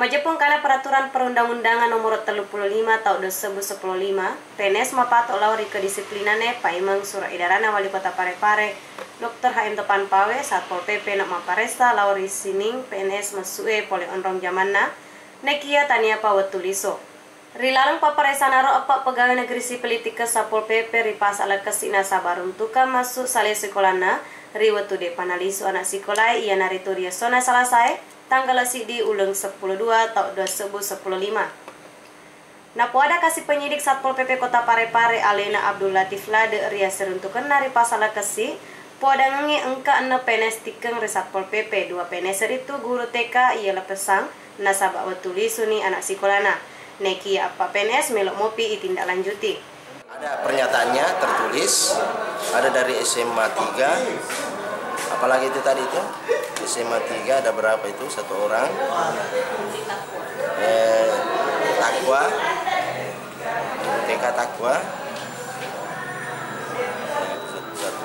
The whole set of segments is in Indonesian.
Majapong karena peraturan perundang-undangan nomor 35 tahun 2015, PNS mapato lauri kedisiplinane paimang surat edaran wali kota Parepare, Dr. HM Topan Pawe, Satpol PP nak maparesa lauri sining PNS masue pole onrong jamanna, nekia tania pawetuliso. Rilarang paparesa naro apa pegawai negeri sipil ke Satpol PP ripas ala kesina sabarum tuka masuk sale sekolahna, riwatu de panalisu anak sekolah ia narituria sona selesai. Tanggal di ulang 10/2 tahun 2015. Napo ada kasih penyidik Satpol PP Kota Parepare Alena Abdul Latif Lade ria seruntukan nari pasal kasih poda ngengi engka ena PNS tikeng re Satpol PP 2 PNS itu guru TK ialah pesang nasabak watuli suni anak sekolahna neki apa PNS melok mopi itindak lanjuti. Ada pernyataannya tertulis, ada dari SMA 3, apalagi itu tadi itu SMA 3 ada berapa itu, satu orang, Takwa, TK Takwa,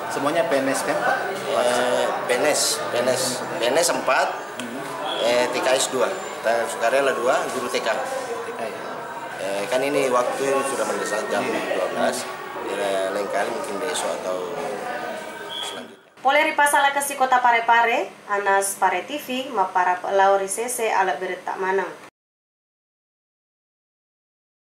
semuanya PNS kan Pak? PNS 4, TKS 2, sukarela 2, guru TK. Kan ini waktu sudah mendesak jam 12, lain kali mungkin besok atau selanjutnya. Poleri pasala kesi Kota Parepare, Anas Pare TV, mapara lauri sese ala berita manang.